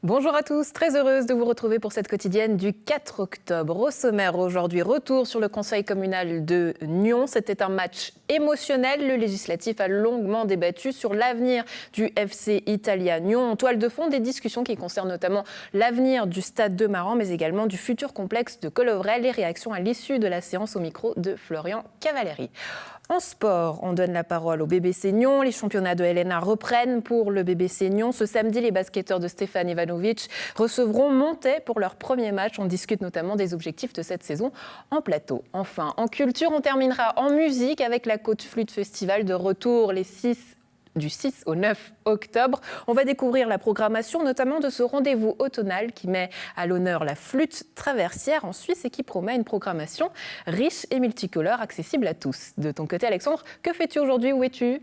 Bonjour à tous, très heureuse de vous retrouver pour cette quotidienne du 4 octobre. Au sommaire aujourd'hui, retour sur le conseil communal de Nyon. C'était un match émotionnel. Le législatif a longuement débattu sur l'avenir du FC Italia Nyon. En toile de fond, des discussions qui concernent notamment l'avenir du stade de Maran, mais également du futur complexe de Colovrel. Les réactions à l'issue de la séance au micro de Florian Cavalieri. En sport, on donne la parole au BBC Nyon. Les championnats de LNA reprennent pour le BBC Nyon. Ce samedi, les basketteurs de Stéphane Ivanovic recevront Montaix pour leur premier match. On discute notamment des objectifs de cette saison en plateau. Enfin, en culture, on terminera en musique avec la Côte Flûte Festival de retour du 6 au 9 octobre. On va découvrir la programmation, notamment de ce rendez-vous automnal qui met à l'honneur la flûte traversière en Suisse et qui promet une programmation riche et multicolore, accessible à tous. De ton côté, Alexandre, que fais-tu aujourd'hui? Où es-tu?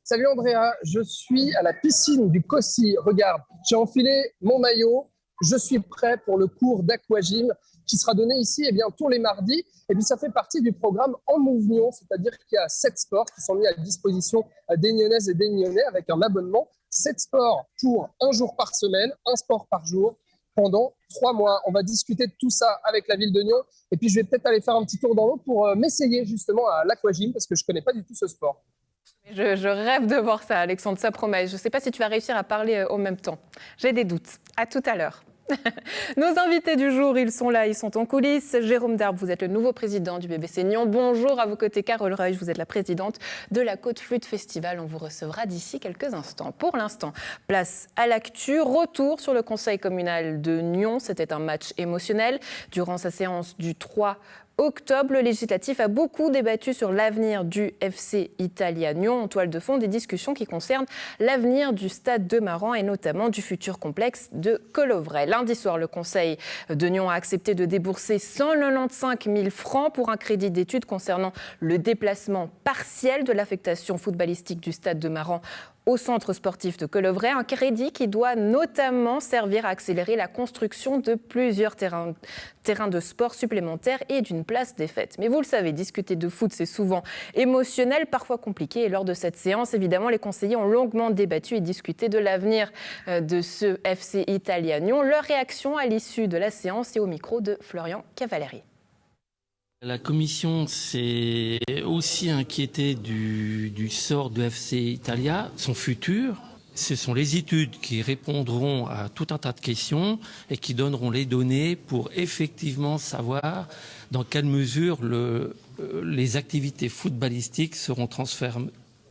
Salut Andrea, je suis à la piscine du Cossy. Regarde, j'ai enfilé mon maillot. Je suis prêt pour le cours d'aquagym qui sera donné ici tous les mardis. Et puis ça fait partie du programme En Mouvement, c'est-à-dire qu'il y a 7 sports qui sont mis à disposition des Nyonnaises et des Nyonnais avec un abonnement. 7 sports pour un jour par semaine, un sport par jour pendant 3 mois. On va discuter de tout ça avec la ville de Nyon. Et puis je vais peut-être aller faire un petit tour dans l'eau pour m'essayer justement à l'aquagym parce que je ne connais pas du tout ce sport. Je rêve de voir ça, Alexandre, ça promet. Je ne sais pas si tu vas réussir à parler au même temps. J'ai des doutes. À tout à l'heure. Nos invités du jour, ils sont là, ils sont en coulisses. Jérôme Darbe, vous êtes le nouveau président du BBC Nyon. Bonjour à vos côtés, Carole Reusch, vous êtes la présidente de la Côte Flûte Festival. On vous recevra d'ici quelques instants. Pour l'instant, place à l'actu. Retour sur le conseil communal de Nyon. C'était un match émotionnel. Durant sa séance du 3 octobre, le législatif a beaucoup débattu sur l'avenir du FC Italia Nyon. En toile de fond, des discussions qui concernent l'avenir du stade de Maran et notamment du futur complexe de Colovrel. Lundi soir, le conseil de Nyon a accepté de débourser 195 000 francs pour un crédit d'études concernant le déplacement partiel de l'affectation footballistique du stade de Maran au centre sportif de Colovrel, un crédit qui doit notamment servir à accélérer la construction de plusieurs terrains de sport supplémentaires et d'une place des fêtes. Mais vous le savez, discuter de foot, c'est souvent émotionnel, parfois compliqué. Et lors de cette séance, évidemment, les conseillers ont longuement débattu et discuté de l'avenir de ce FC Italia Nyon. Leur réaction à l'issue de la séance est au micro de Florian Cavalieri. La commission s'est aussi inquiétée du sort de FC Italia, son futur. Ce sont les études qui répondront à tout un tas de questions et qui donneront les données pour effectivement savoir dans quelle mesure les activités footballistiques seront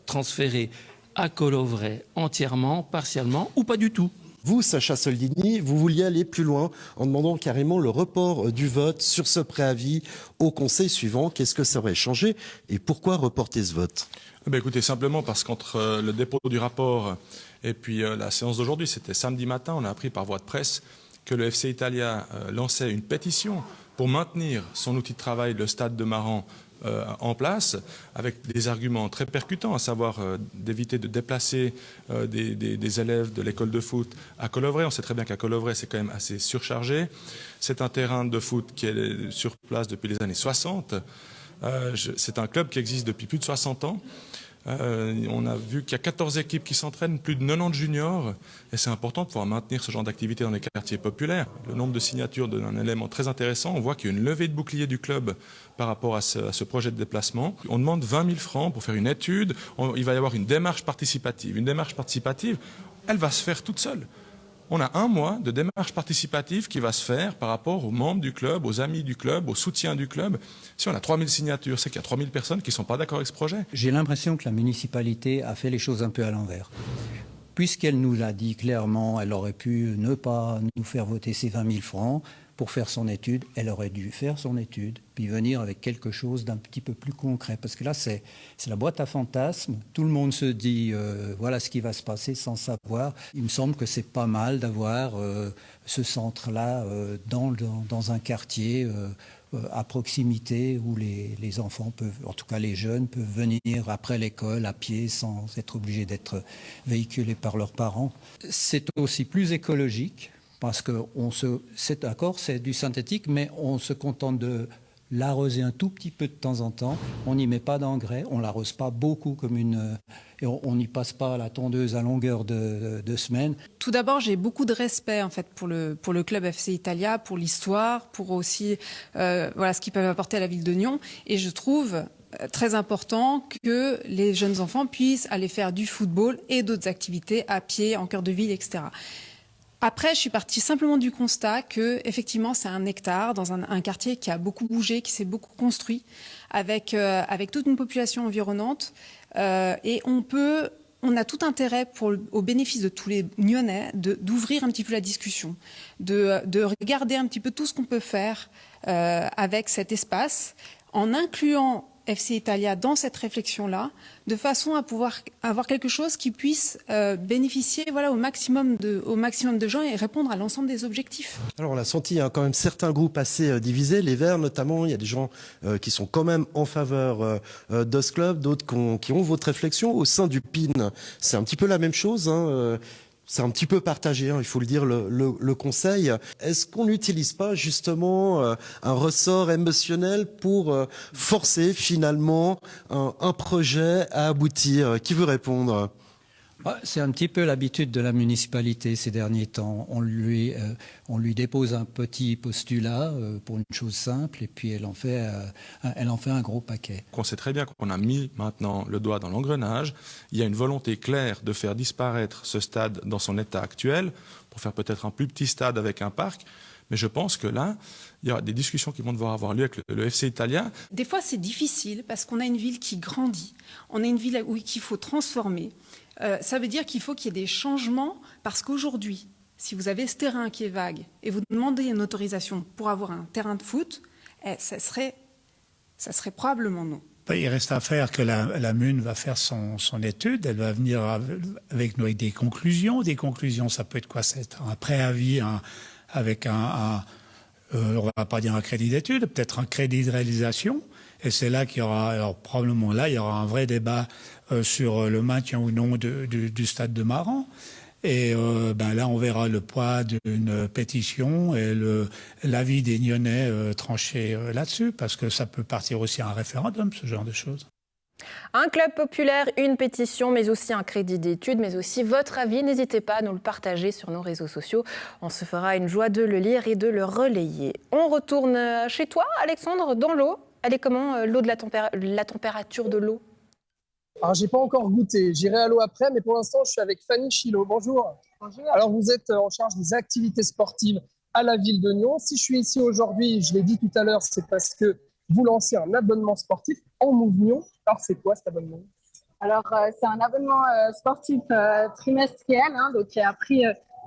transférées à Colovrel entièrement, partiellement ou pas du tout. Vous, Sacha Soldini, vous vouliez aller plus loin en demandant carrément le report du vote sur ce préavis au Conseil suivant. Qu'est-ce que ça aurait changé et pourquoi reporter ce vote? Écoutez, simplement parce qu'entre le dépôt du rapport et puis la séance d'aujourd'hui, c'était samedi matin, on a appris par voie de presse que le FC Italia lançait une pétition pour maintenir son outil de travail, le stade de Maran, en place, avec des arguments très percutants, à savoir d'éviter de déplacer des élèves de l'école de foot à Colovrel. On sait très bien qu'à Colovrel, c'est quand même assez surchargé. C'est un terrain de foot qui est sur place depuis les années 60. C'est un club qui existe depuis plus de 60 ans. On a vu qu'il y a 14 équipes qui s'entraînent, plus de 90 juniors, et c'est important de pouvoir maintenir ce genre d'activité dans les quartiers populaires. Le nombre de signatures donne un élément très intéressant. On voit qu'il y a une levée de bouclier du club par rapport à ce projet de déplacement. On demande 20 000 francs pour faire une étude. Il va y avoir une démarche participative. Une démarche participative, elle va se faire toute seule. On a 1 mois de démarche participative qui va se faire par rapport aux membres du club, aux amis du club, au soutien du club. Si on a 3000 signatures, c'est qu'il y a 3000 personnes qui ne sont pas d'accord avec ce projet. J'ai l'impression que la municipalité a fait les choses un peu à l'envers. Puisqu'elle nous l'a dit clairement, elle aurait pu ne pas nous faire voter ces 20 000 francs pour faire son étude. Elle aurait dû faire son étude, puis venir avec quelque chose d'un petit peu plus concret. Parce que là, c'est la boîte à fantasmes. Tout le monde se dit, voilà ce qui va se passer sans savoir. Il me semble que c'est pas mal d'avoir ce centre-là dans un quartier à proximité où les enfants peuvent, en tout cas les jeunes, peuvent venir après l'école à pied sans être obligés d'être véhiculés par leurs parents. C'est aussi plus écologique parce que c'est d'accord, c'est du synthétique, mais on se contente de l'arroser un tout petit peu de temps en temps. On n'y met pas d'engrais, on l'arrose pas beaucoup et on n'y passe pas la tondeuse à longueur de semaine. Tout d'abord, j'ai beaucoup de respect en fait pour le club FC Italia, pour l'histoire, pour aussi ce qu'ils peuvent apporter à la ville de Nyon. Et je trouve très important que les jeunes enfants puissent aller faire du football et d'autres activités à pied, en cœur de ville, etc. Après, je suis partie simplement du constat que, effectivement, c'est un hectare dans un quartier qui a beaucoup bougé, qui s'est beaucoup construit, avec toute une population environnante. Et on a tout intérêt, au bénéfice de tous les Nyonnais, d'ouvrir un petit peu la discussion, de regarder un petit peu tout ce qu'on peut faire avec cet espace, en incluant FC Italia dans cette réflexion-là, de façon à pouvoir avoir quelque chose qui puisse bénéficier au maximum de gens et répondre à l'ensemble des objectifs. Alors on l'a senti, il y a quand même certains groupes assez divisés, les Verts notamment, il y a des gens qui sont quand même en faveur de ce club, d'autres qui ont votre réflexion. Au sein du PIN, c'est un petit peu la même chose, hein, c'est un petit peu partagé, hein, il faut le dire, le conseil. Est-ce qu'on n'utilise pas justement un ressort émotionnel pour forcer finalement un projet à aboutir? Qui veut répondre? C'est un petit peu l'habitude de la municipalité ces derniers temps. On lui dépose un petit postulat pour une chose simple et puis elle en fait un gros paquet. On sait très bien qu'on a mis maintenant le doigt dans l'engrenage. Il y a une volonté claire de faire disparaître ce stade dans son état actuel pour faire peut-être un plus petit stade avec un parc. Mais je pense que là, il y aura des discussions qui vont devoir avoir lieu avec le FC Italia. Des fois, c'est difficile parce qu'on a une ville qui grandit. On a une ville qu'il faut transformer. Ça veut dire qu'il faut qu'il y ait des changements parce qu'aujourd'hui, si vous avez ce terrain qui est vague et vous demandez une autorisation pour avoir un terrain de foot, ça serait probablement non. Il reste à faire que la MUN va faire son étude. Elle va venir avec nous avec des conclusions. Des conclusions, ça peut être quoi? C'est un préavis avec on va pas dire un crédit d'étude, peut-être un crédit de réalisation. Et c'est là qu'il y aura, alors probablement là, il y aura un vrai débat sur le maintien ou non du stade de Maran. Et là, on verra le poids d'une pétition et l'avis des Nyonnais tranché là-dessus, parce que ça peut partir aussi à un référendum, ce genre de choses. Un club populaire, une pétition, mais aussi un crédit d'études, mais aussi votre avis. N'hésitez pas à nous le partager sur nos réseaux sociaux. On se fera une joie de le lire et de le relayer. On retourne chez toi, Alexandre, dans l'eau. Elle est comment, l'eau de la température de l'eau? Alors, j'ai pas encore goûté. J'irai à l'eau après, mais pour l'instant, je suis avec Fanny Chilot. Bonjour. Bonjour. Alors, vous êtes en charge des activités sportives à la ville de Nyon. Si je suis ici aujourd'hui, je l'ai dit tout à l'heure, c'est parce que vous lancez un abonnement sportif en Move Nyon. Alors, c'est quoi cet abonnement? Alors, c'est un abonnement sportif trimestriel, donc qui a un prix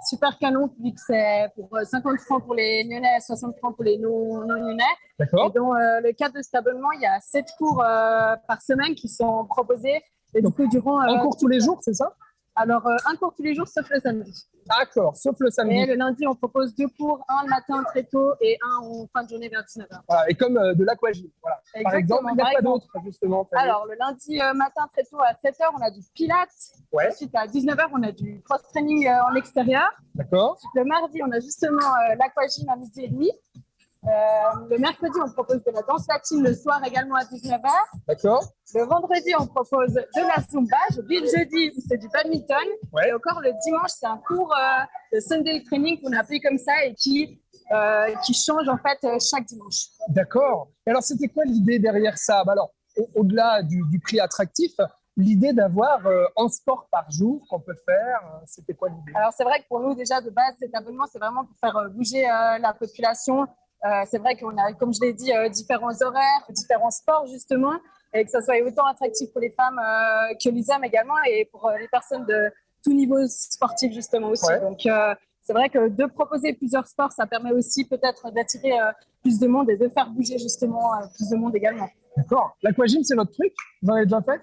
super canon, vu que c'est pour 50 francs pour les Nyonnais et 60 francs pour les non-Nyonnais. D'accord. Et dans le cadre de cet abonnement, il y a 7 cours par semaine qui sont proposés. Et du coup, durant, un cours tous les jours, c'est ça? Alors, un cours tous les jours, sauf le samedi. D'accord, sauf le samedi. Et le lundi, on propose 2 cours, un le matin très tôt et un en fin de journée vers 19h. Voilà, et comme de l'aquagym. Voilà. Par exemple, il n'y a pas d'autre, justement. Alors, le lundi matin très tôt à 7h, on a du pilates. Ouais. Ensuite, à 19h, on a du cross-training en extérieur. D'accord. Ensuite, le mardi, on a justement l'aquagym à 12h30. Le mercredi, on propose de la danse latine le soir également à 19h. D'accord. Le vendredi, on propose de la zumba. J'oublie le jeudi où c'est du badminton. Ouais. Et encore le dimanche, c'est un cours de Sunday training qu'on a appelé comme ça et qui change en fait chaque dimanche. D'accord. Et alors, c'était quoi l'idée derrière ça? Alors, au-delà du prix attractif, l'idée d'avoir un sport par jour qu'on peut faire, c'était quoi l'idée? Alors, c'est vrai que pour nous, déjà, de base, cet abonnement, c'est vraiment pour faire bouger la population. C'est vrai qu'on a, comme je l'ai dit, différents horaires, différents sports, justement, et que ça soit autant attractif pour les femmes que les hommes également, et pour les personnes de tout niveau sportif, justement, aussi. Ouais. Donc, c'est vrai que de proposer plusieurs sports, ça permet aussi peut-être d'attirer plus de monde et de faire bouger, justement, plus de monde également. D'accord. L'aquagym, c'est notre truc? Vous en avez déjà fait?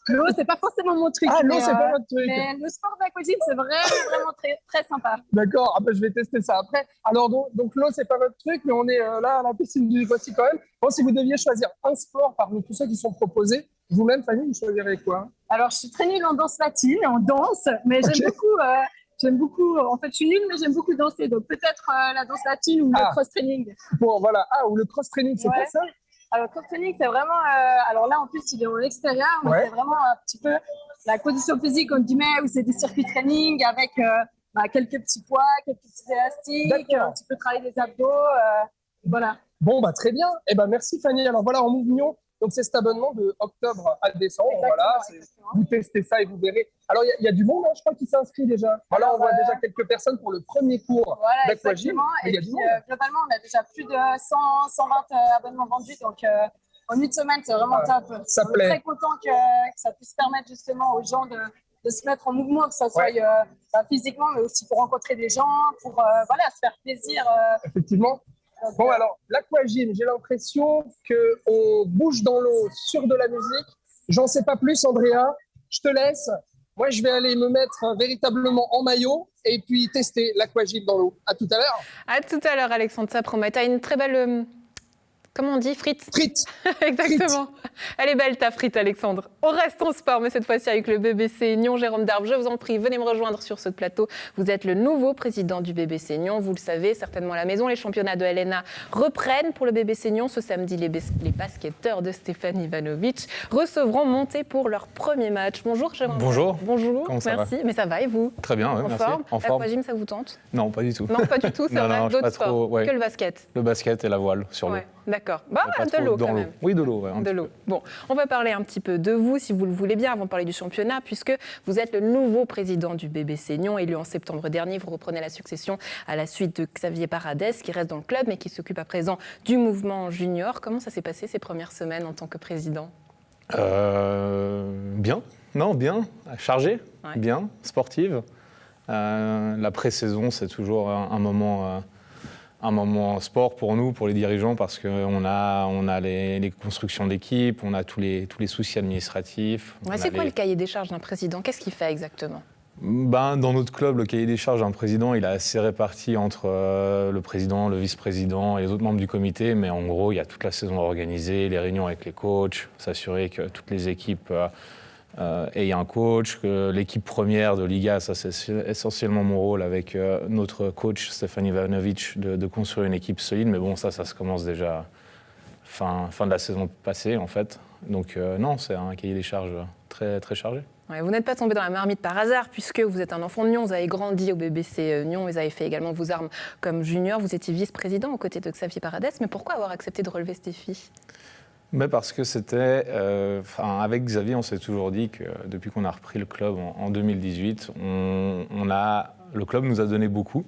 L'eau, c'est pas forcément mon truc. Ah, l'eau, mais, c'est pas votre truc. Mais le sport d'aquagym, c'est vraiment très, très sympa. D'accord, ah ben, je vais tester ça après. Alors, donc l'eau, c'est pas votre truc, mais on est là à la piscine du Voici quand même. Bon, si vous deviez choisir un sport parmi tous ceux qui sont proposés, vous-même, Fanny, vous choisirez quoi? Alors, je suis très nulle en danse latine, en danse, mais j'aime beaucoup, en fait, je suis nulle, mais j'aime beaucoup danser. Donc, peut-être la danse latine ou le cross-training. Bon, voilà. Ah, ou le cross-training, c'est quoi ça? Alors, Courtney, c'est vraiment. Alors là, en plus, il est en extérieur, mais Ouais. c'est vraiment un petit peu la condition physique, on guillemets, où c'est des circuits training avec quelques petits poids, quelques petits élastiques, D'accord. un petit peu travailler des abdos. Voilà. Bon, bah, très bien. Eh ben, merci Fanny. Alors voilà, en Mouvignon, donc c'est cet abonnement de octobre à décembre. Exactement, Voilà, exactement. vous testez ça et vous verrez. Alors, il y a du monde, hein, je crois, qui s'inscrit déjà. Voilà, Alors, on voit déjà quelques personnes pour le premier cours Voilà, d'aquagym. exactement. Mais il Et y a du puis, monde. globalement, on a déjà plus de 120 abonnements vendus. Donc, en une semaine, c'est vraiment top. ça On plaît. est très content que ça puisse permettre justement aux gens de se mettre en mouvement, que ce soit physiquement, mais aussi pour rencontrer des gens, pour se faire plaisir. Effectivement. Donc, Bon, alors, l'aquagym, j'ai l'impression qu'on bouge dans l'eau sur de la musique. J'en sais pas plus, Andrea. Je te laisse. Moi, je vais aller me mettre véritablement en maillot et puis tester l'aquagym dans l'eau. À tout à l'heure. À tout à l'heure, Alexandre, ça promet. T'as une très belle... comment on dit, frites? Frites. Exactement. Elle est belle ta frite, Alexandre. On reste en sport, mais cette fois-ci avec le BBC Nyon. Jérôme Darbe, je vous en prie, venez me rejoindre sur ce plateau. Vous êtes le nouveau président du BBC Nyon. Vous le savez certainement à la maison. Les championnats de LNA reprennent pour le BBC Nyon. Ce samedi, les basketteurs de Stéphane Ivanovic recevront Monté pour leur premier match. Bonjour, Jérôme. Bonjour. Bonjour. Comment ça merci. Mais ça va et vous? Très bien, ouais, En merci. forme. En forme. L'aquagym, ça vous tente? Non, pas du tout. Non, pas du tout, c'est Non, vrai. non, je suis D'autres pas trop, sports ouais. que le basket. Le basket et la voile sur l'eau. Ouais, d'accord. Bah, Mais pas de trop l'eau dans quand l'eau. même. Oui, de l'eau. Ouais, un De petit l'eau. peu. Bon, on va parler un petit peu de vous, si vous le voulez bien, avant de parler du championnat, puisque vous êtes le nouveau président du BBC Nyon, élu en septembre dernier. Vous reprenez la succession à la suite de Xavier Paradès, qui reste dans le club, mais qui s'occupe à présent du mouvement junior. Comment ça s'est passé ces premières semaines en tant que président? Bien. Non, bien. Chargé. Ouais. Bien. Sportive. La pré-saison, c'est toujours un moment sport pour nous, pour les dirigeants, parce qu'on a les constructions d'équipe, on a tous les soucis administratifs. Ouais, c'est quoi le cahier des charges d'un président? Qu'est-ce qu'il fait exactement? Dans notre club, le cahier des charges d'un président, il est assez réparti entre le président, le vice-président et les autres membres du comité. Mais en gros, il y a toute la saison organisée, les réunions avec les coachs, s'assurer que toutes les équipes aient un coach, que l'équipe première de Liga, ça c'est essentiellement mon rôle avec notre coach Stéphane Ivanovic, de construire une équipe solide. Mais bon, ça se commence déjà fin de la saison passée en fait. Donc non, c'est un cahier des charges très, très chargé. Ouais, vous n'êtes pas tombé dans la marmite par hasard, puisque vous êtes un enfant de Nyon, vous avez grandi au BBC Nyon, vous avez fait également vos armes comme junior, vous étiez vice-président aux côtés de Xavier Paradès, mais pourquoi avoir accepté de relever ce défi? Mais parce que c'était... avec Xavier, on s'est toujours dit que depuis qu'on a repris le club en 2018, le club nous a donné beaucoup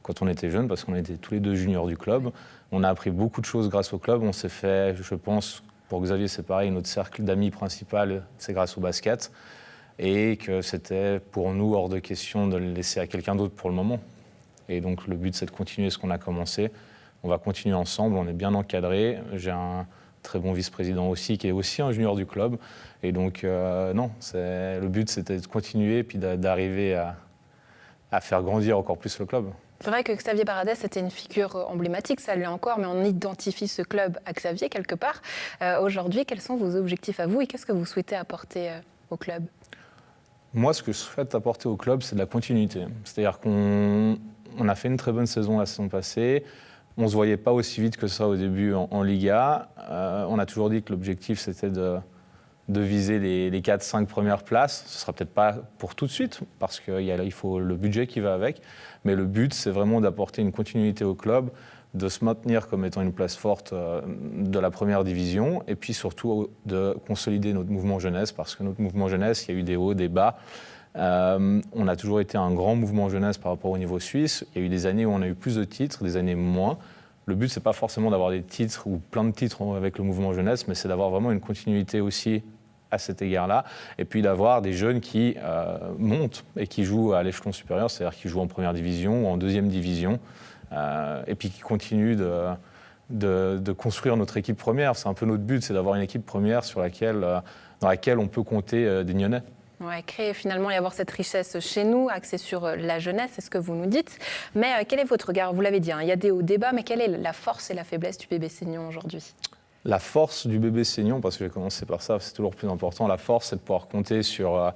quand on était jeunes, parce qu'on était tous les deux juniors du club. On a appris beaucoup de choses grâce au club. On s'est fait, je pense, pour Xavier c'est pareil, notre cercle d'amis principal, c'est grâce au basket. Et que c'était pour nous hors de question de le laisser à quelqu'un d'autre pour le moment. Et donc le but, c'est de continuer ce qu'on a commencé. On va continuer ensemble, on est bien encadré. J'ai un très bon vice-président aussi, qui est aussi un junior du club. Et donc, non, le but, c'était de continuer et puis d'arriver à faire grandir encore plus le club. C'est vrai que Xavier Paradès était une figure emblématique, ça l'est encore, mais on identifie ce club à Xavier quelque part. Aujourd'hui, quels sont vos objectifs à vous et qu'est-ce que vous souhaitez apporter au club? Moi, ce que je souhaite apporter au club, c'est de la continuité. C'est-à-dire qu'on a fait une très bonne saison la saison passée. On ne se voyait pas aussi vite que ça au début en Liga. On a toujours dit que l'objectif, c'était de viser les 4-5 premières places. Ce ne sera peut-être pas pour tout de suite, parce qu'il faut le budget qui va avec. Mais le but, c'est vraiment d'apporter une continuité au club, de se maintenir comme étant une place forte de la première division, et puis surtout de consolider notre mouvement jeunesse, parce que notre mouvement jeunesse, il y a eu des hauts, des bas. On a toujours été un grand mouvement jeunesse par rapport au niveau suisse. Il y a eu des années où on a eu plus de titres, des années moins. Le but, c'est pas forcément d'avoir des titres ou plein de titres avec le mouvement jeunesse, mais c'est d'avoir vraiment une continuité aussi à cet égard-là, et puis d'avoir des jeunes qui montent et qui jouent à l'échelon supérieur, c'est-à-dire qui jouent en première division ou en deuxième division, et puis qui continuent de construire notre équipe première. C'est un peu notre but, c'est d'avoir une équipe première dans laquelle on peut compter des Nyonnais. Ouais, créer finalement et avoir cette richesse chez nous, axée sur la jeunesse, c'est ce que vous nous dites. Mais quel est votre regard? Vous l'avez dit, il y a des hauts, des bas, mais quelle est la force et la faiblesse du BBC Nyon aujourd'hui? La force du BBC Nyon, parce que j'ai commencé par ça, c'est toujours plus important. La force, c'est de pouvoir compter sur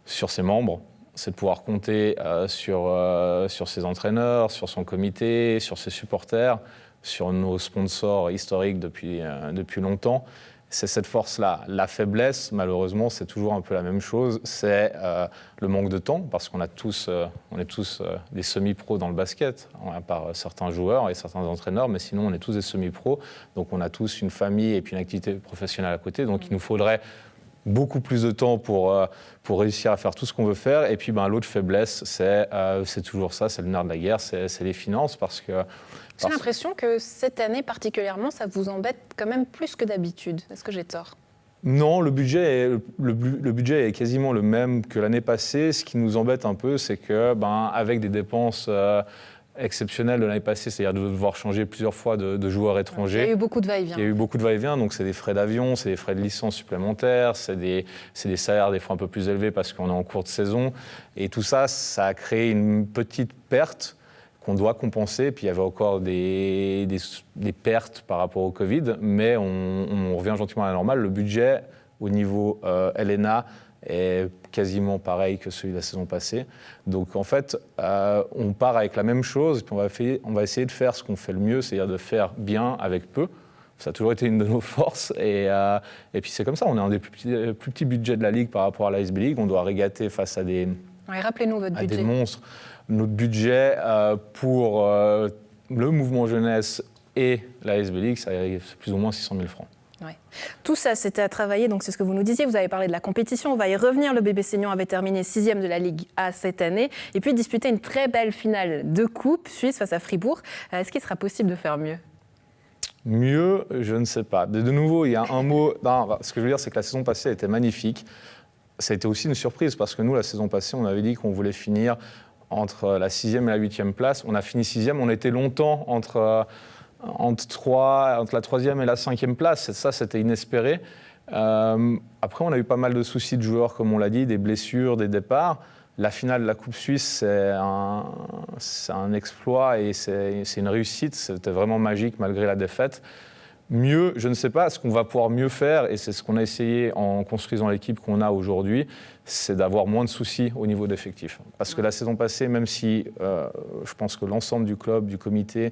ses membres. c'est de pouvoir compter sur ses entraîneurs, sur son comité, sur ses supporters, sur nos sponsors historiques depuis longtemps. C'est cette force-là. La faiblesse, malheureusement, c'est toujours un peu la même chose. C'est le manque de temps, parce qu'on est tous des semi-pros dans le basket, à part certains joueurs et certains entraîneurs, mais sinon on est tous des semi-pros. Donc on a tous une famille et puis une activité professionnelle à côté. Donc il nous faudrait beaucoup plus de temps pour réussir à faire tout ce qu'on veut faire. Et puis l'autre faiblesse, c'est toujours ça, c'est le nerf de la guerre, c'est les finances, parce que... J'ai l'impression que cette année particulièrement, ça vous embête quand même plus que d'habitude. Est-ce que j'ai tort ? Non, le budget est quasiment le même que l'année passée. Ce qui nous embête un peu, c'est que, avec des dépenses exceptionnelles de l'année passée, c'est-à-dire de devoir changer plusieurs fois de joueurs étrangers. Il y a eu beaucoup de va-et-vient. Il y a eu beaucoup de va-et-vient, donc c'est des frais d'avion, c'est des frais de licence supplémentaires, c'est des salaires des fois un peu plus élevés parce qu'on est en cours de saison. Et tout ça, ça a créé une petite perte qu'on doit compenser. Puis il y avait encore des pertes par rapport au Covid, mais on revient gentiment à la normale. Le budget au niveau LNA est quasiment pareil que celui de la saison passée. Donc en fait, on part avec la même chose, et puis on va essayer de faire ce qu'on fait le mieux, c'est-à-dire de faire bien avec peu. Ça a toujours été une de nos forces. Et puis c'est comme ça, on est un des plus petits budgets de la Ligue par rapport à la SB League. On doit régater face à des monstres. Notre budget pour le mouvement jeunesse et la SB League, c'est plus ou moins 600 000 francs. Ouais. Tout ça, c'était à travailler, donc c'est ce que vous nous disiez. Vous avez parlé de la compétition, on va y revenir. Le BBC Nyon avait terminé 6e de la Ligue A cette année et puis disputé une très belle finale de coupe suisse face à Fribourg. Est-ce qu'il sera possible de faire mieux ? Mieux, je ne sais pas. De nouveau, il y a un mot... Non, ce que je veux dire, c'est que la saison passée était magnifique. Ça a été aussi une surprise parce que nous, la saison passée, on avait dit qu'on voulait finir entre la 6e et la 8e place. On a fini 6e, on était longtemps entre la 3e et la 5e place. Et ça, c'était inespéré. Après, on a eu pas mal de soucis de joueurs, comme on l'a dit, des blessures, des départs. La finale de la Coupe Suisse, c'est un exploit et c'est une réussite. C'était vraiment magique malgré la défaite. Mieux, je ne sais pas, ce qu'on va pouvoir mieux faire, et c'est ce qu'on a essayé en construisant l'équipe qu'on a aujourd'hui, c'est d'avoir moins de soucis au niveau d'effectifs. Parce que la saison passée, même si je pense que l'ensemble du club, du comité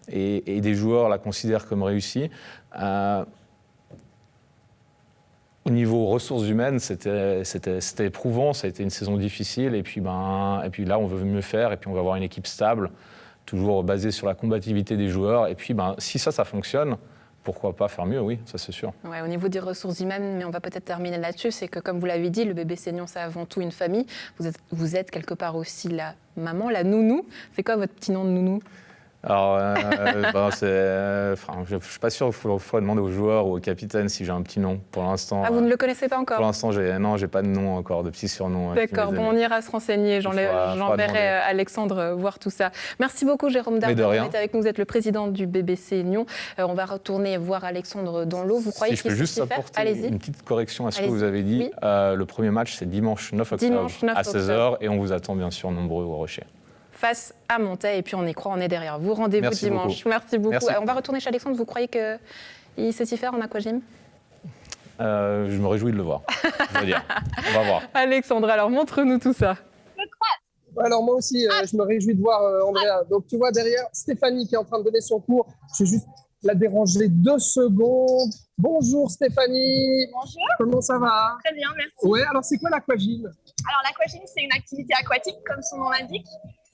et des joueurs la considèrent comme réussie, au niveau ressources humaines, c'était éprouvant, ça a été une saison difficile, et puis là, on veut mieux faire, et puis on va avoir une équipe stable, toujours basée sur la combativité des joueurs, et puis si ça fonctionne, pourquoi pas faire mieux, oui, ça c'est sûr. Ouais, au niveau des ressources humaines, mais on va peut-être terminer là-dessus, c'est que comme vous l'avez dit, le BBC Nyon, c'est avant tout une famille. Vous êtes quelque part aussi la maman, la nounou. C'est quoi votre petit nom de nounou ? Alors, je ne suis pas sûr qu'il faut demander aux joueurs ou au capitaine si j'ai un petit nom pour l'instant. Ah, vous ne le connaissez pas encore ? Pour l'instant, j'ai pas de nom encore, de petit surnom. D'accord, bon, on ira se renseigner. J'enverrai Alexandre voir tout ça. Merci beaucoup, Jérôme Darbois, d'avoir été avec nous. Vous êtes le président du BBC Nyon. On va retourner voir Alexandre dans l'eau. Vous croyez qu'il sait faire ? Allez-y. Une petite correction à ce que vous avez dit. Oui. Le premier match, c'est dimanche 9 octobre à 16h et on vous attend bien sûr nombreux au Rocher. Face à Montaix, et puis on y croit, on est derrière vous. Rendez-vous dimanche. Merci beaucoup. On va retourner chez Alexandre. Vous croyez qu'il sait s'y faire en aquagym ? Je me réjouis de le voir. Je veux dire. On va voir. Alexandre, alors montre-nous tout ça. Alors moi aussi, je me réjouis de voir Andrea. Donc tu vois derrière Stéphanie qui est en train de donner son cours. Je vais juste la déranger 2 secondes. Bonjour Stéphanie. Bonjour. Comment ça va ? Très bien, merci. Ouais, alors c'est quoi l'aquagym ? Alors l'aquagym, c'est une activité aquatique, comme son nom l'indique.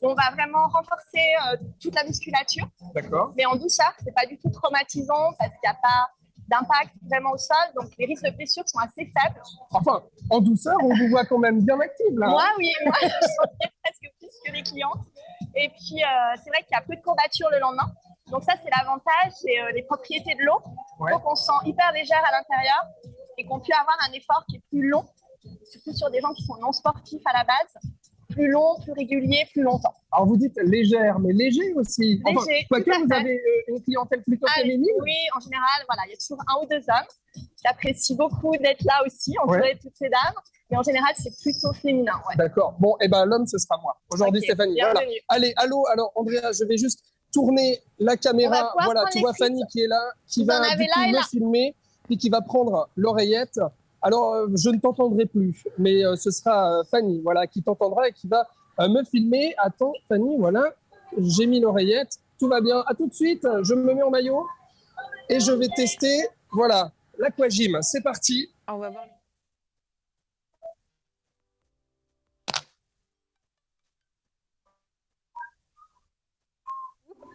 On va vraiment renforcer toute la musculature. D'accord. Mais en douceur, c'est pas du tout traumatisant parce qu'il n'y a pas d'impact vraiment au sol, donc les risques de blessure sont assez faibles. Enfin, en douceur, on vous voit quand même bien active là. Moi, oui, moi, je s'entraîne presque plus que les clientes. Et puis, c'est vrai qu'il y a peu de courbatures le lendemain. Donc ça, c'est l'avantage, c'est les propriétés de l'eau. Ouais. Donc on se sent hyper légère à l'intérieur et qu'on peut avoir un effort qui est plus long, surtout sur des gens qui sont non sportifs à la base. Plus long, plus régulier, plus longtemps. Alors vous dites légère, mais léger aussi. Léger. Quoique vous avez une clientèle plutôt féminine. Oui, en général, voilà, il y a toujours 1 ou 2 hommes qui apprécient beaucoup d'être là aussi, entourés de toutes ces dames. Mais en général, c'est plutôt féminin. Ouais. D'accord. Bon, et ben l'homme, ce sera moi. Aujourd'hui, Stéphanie. Voilà. Allez, allô. Alors, Andrea, je vais juste tourner la caméra. Voilà, tu vois Fanny qui est là, qui va du coup me filmer et qui va prendre l'oreillette. Alors, je ne t'entendrai plus, mais ce sera Fanny, voilà, qui t'entendra et qui va me filmer. Attends, Fanny, voilà, j'ai mis l'oreillette, tout va bien. À tout de suite, je me mets en maillot et je vais tester, voilà, l'aquagym. C'est parti. On va voir.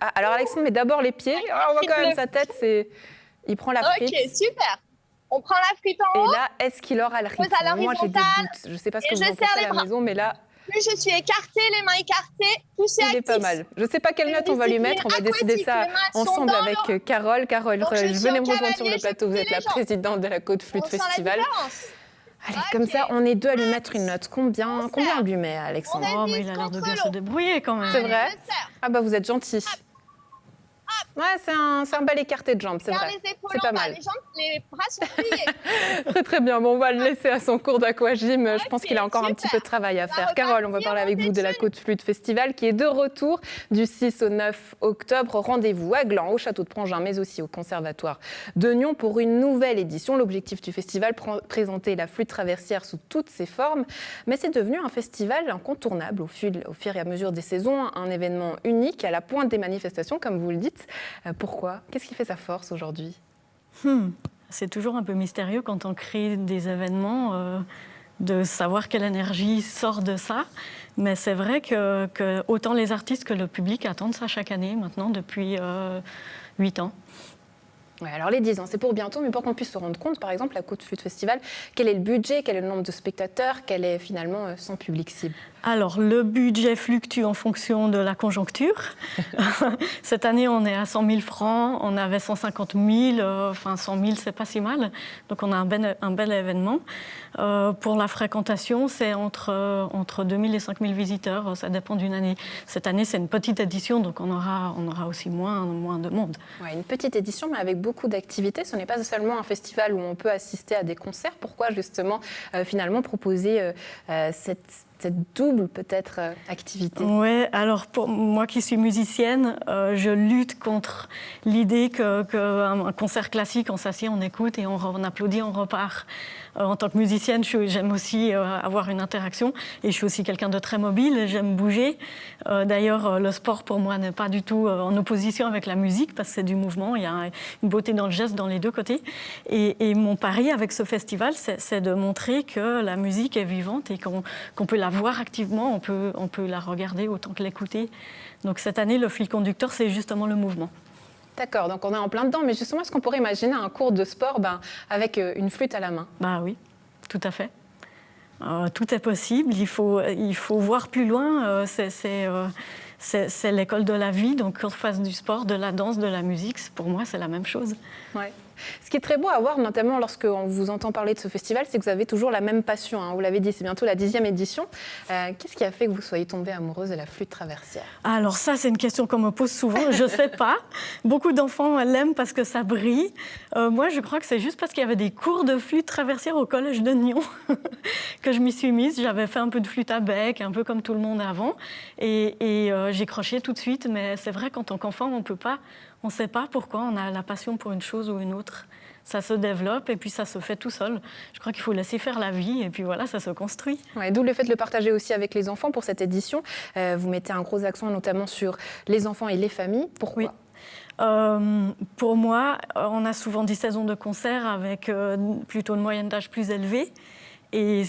Ah, alors Alexandre met d'abord les pieds. Ah, on voit quand même sa tête, il prend la frite. Ok, super. On prend la frite en haut. Et là, est-ce qu'il aura le rythme? Moi, j'ai des doutes. Je ne sais pas ce que vous en pensez à la maison, mais là... Plus je suis écartée, les mains écartées, plus c'est actif. Il est pas mal. Je ne sais pas quelle note on va lui mettre. On va décider ça ensemble avec Carole. Carole, venez me rejoindre sur le plateau. Vous êtes la présidente de la Côte Flûte Festival. Allez, comme ça, on est deux à lui mettre une note. Combien on lui met, Alexandre? Oh, mais il a l'air de bien se débrouiller quand même. C'est vrai? Ah bah vous êtes gentil. Ouais, c'est un bel écarté de jambes, c'est vrai. C'est pas mal. Les jambes, les bras sont pliés. Très très bien. Bon, on va le laisser à son cours d'aquagym. Je pense qu'il a encore un petit peu de travail à faire. Carole, on va parler avec vous de la Côte Flûte Festival qui est de retour du 6 au 9 octobre. Rendez-vous à Gland, au château de Prangin, mais aussi au conservatoire de Nyon pour une nouvelle édition. L'objectif du festival, présenter la flûte traversière sous toutes ses formes. Mais c'est devenu un festival incontournable au fur et à mesure des saisons, un événement unique à la pointe des manifestations, comme vous le dites. Pourquoi? Qu'est-ce qui fait sa force aujourd'hui? C'est toujours un peu mystérieux quand on crée des événements, de savoir quelle énergie sort de ça. Mais c'est vrai que autant les artistes que le public attendent ça chaque année maintenant depuis 8 ans. Ouais, alors les 10 ans, c'est pour bientôt, mais pour qu'on puisse se rendre compte, par exemple, la Côte Flûte Festival, quel est le budget, quel est le nombre de spectateurs, quel est finalement son public cible? Alors, le budget fluctue en fonction de la conjoncture. Cette année, on est à 100 000 francs, on avait 150 000, enfin 100 000, c'est pas si mal. Donc, on a un bel événement. Pour la fréquentation, c'est entre 2 000 et 5 000 visiteurs, ça dépend d'une année. Cette année, c'est une petite édition, donc on aura aussi moins de monde. Ouais, une petite édition, mais avec beaucoup d'activités. Ce n'est pas seulement un festival où on peut assister à des concerts. Pourquoi, justement, finalement, proposer cette double, peut-être, activité? Oui, alors pour moi qui suis musicienne, je lutte contre l'idée qu'un concert classique, on s'assied, on écoute et on applaudit, on repart. En tant que musicienne, j'aime aussi avoir une interaction et je suis aussi quelqu'un de très mobile, j'aime bouger. D'ailleurs, le sport pour moi n'est pas du tout en opposition avec la musique parce que c'est du mouvement, il y a une beauté dans le geste dans les deux côtés. Et mon pari avec ce festival, c'est de montrer que la musique est vivante et qu'on peut la voir activement, on peut la regarder autant que l'écouter. Donc cette année, le fil conducteur, c'est justement le mouvement. D'accord, donc on est en plein dedans. Mais justement, est-ce qu'on pourrait imaginer un cours de sport avec une flûte à la main? Oui, tout à fait. Tout est possible. Il faut voir plus loin. C'est l'école de la vie. Donc qu'on fasse du sport, de la danse, de la musique, pour moi, c'est la même chose. Ouais. Ce qui est très beau à voir, notamment lorsqu'on vous entend parler de ce festival, c'est que vous avez toujours la même passion. Vous l'avez dit, c'est bientôt la 10e édition. Qu'est-ce qui a fait que vous soyez tombée amoureuse de la flûte traversière? Alors ça, c'est une question qu'on me pose souvent. Je ne sais pas. Beaucoup d'enfants l'aiment parce que ça brille. Moi, je crois que c'est juste parce qu'il y avait des cours de flûte traversière au collège de Nyon que je m'y suis mise. J'avais fait un peu de flûte à bec, un peu comme tout le monde avant. Et j'ai croché tout de suite. Mais c'est vrai qu'en tant qu'enfant, on ne sait pas pourquoi on a la passion pour une chose ou une autre. Ça se développe et puis ça se fait tout seul. Je crois qu'il faut laisser faire la vie et puis voilà, ça se construit. Ouais, d'où le fait de le partager aussi avec les enfants pour cette édition. Vous mettez un gros accent notamment sur les enfants et les familles. Pourquoi? Oui. Pour moi, on a souvent des saisons de concerts avec plutôt une moyenne d'âge plus élevée. Et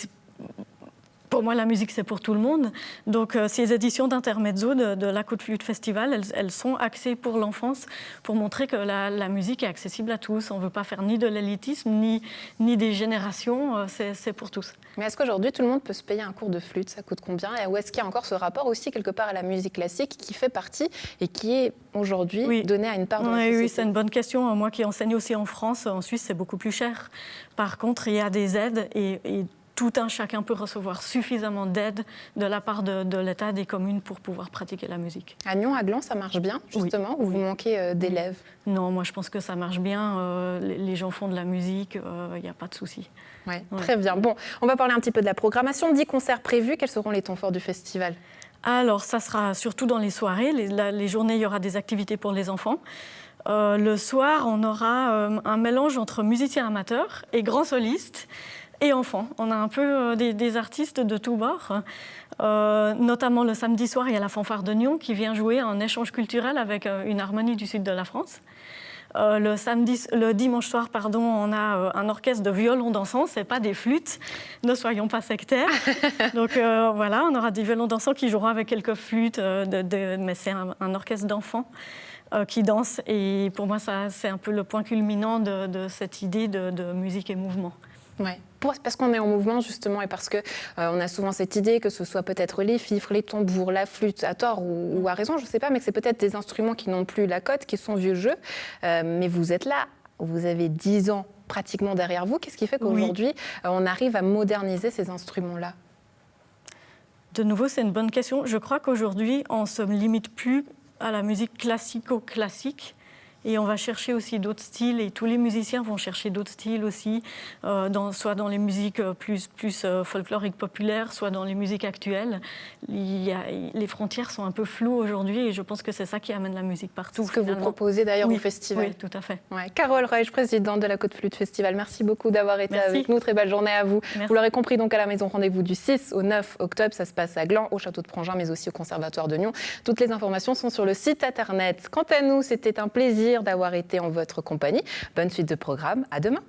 pour moi, la musique, c'est pour tout le monde. Donc, ces éditions d'Intermezzo de la Côte Flûte Festival, elles sont axées pour l'enfance, pour montrer que la musique est accessible à tous. On ne veut pas faire ni de l'élitisme, ni des générations. C'est pour tous. Mais est-ce qu'aujourd'hui, tout le monde peut se payer un cours de flûte? Ça coûte combien? Ou est-ce qu'il y a encore ce rapport aussi, quelque part, à la musique classique qui fait partie et qui est aujourd'hui donné à une part de la société? Oui, c'est une bonne question. Moi qui enseigne aussi en France, en Suisse, c'est beaucoup plus cher. Par contre, il y a des aides et chacun peut recevoir suffisamment d'aide de la part de l'État, des communes pour pouvoir pratiquer la musique. À Nyon, à Gland, ça marche bien, justement, ou vous manquez d'élèves? Non, moi je pense que ça marche bien. Les gens font de la musique, il n'y a pas de souci. Ouais. Très bien. Bon, on va parler un petit peu de la programmation. 10 concerts prévus. Quels seront les temps forts du festival? Alors, ça sera surtout dans les soirées. Les journées, il y aura des activités pour les enfants. Le soir, on aura un mélange entre musiciens amateurs et grands solistes. et enfants. On a un peu des artistes de tous bords. Notamment le samedi soir, il y a la fanfare de Nyon qui vient jouer en échange culturel avec une harmonie du sud de la France. Le dimanche soir, on a un orchestre de violons dansants, c'est pas des flûtes, ne soyons pas sectaires. Donc voilà, on aura des violons dansants qui joueront avec quelques flûtes, mais c'est un orchestre d'enfants qui dansent. Et pour moi, c'est un peu le point culminant de cette idée de musique et mouvement. Ouais. Parce qu'on est en mouvement justement et parce qu'on a souvent cette idée que ce soit peut-être les fifres, les tambours, la flûte, à tort ou à raison, je ne sais pas, mais que c'est peut-être des instruments qui n'ont plus la cote, qui sont vieux jeux. Mais vous êtes là, vous avez 10 ans pratiquement derrière vous. Qu'est-ce qui fait qu'aujourd'hui, on arrive à moderniser ces instruments-là ? De nouveau, c'est une bonne question. Je crois qu'aujourd'hui, on ne se limite plus à la musique classico-classique. Et on va chercher aussi d'autres styles, et tous les musiciens vont chercher d'autres styles aussi, soit dans les musiques plus folkloriques populaires, soit dans les musiques actuelles. Les frontières sont un peu floues aujourd'hui, et je pense que c'est ça qui amène la musique partout. C'est ce que vous proposez d'ailleurs au festival. Oui, tout à fait. Ouais. Carole Reusch, présidente de la Côte Flûte Festival, merci beaucoup d'avoir été avec nous. Très belle journée à vous. Merci. Vous l'aurez compris, donc à la maison, rendez-vous du 6 au 9 octobre. Ça se passe à Gland, au Château de Prangin, mais aussi au Conservatoire de Nyon. Toutes les informations sont sur le site internet. Quant à nous, c'était un plaisir d'avoir été en votre compagnie. Bonne suite de programme. À demain.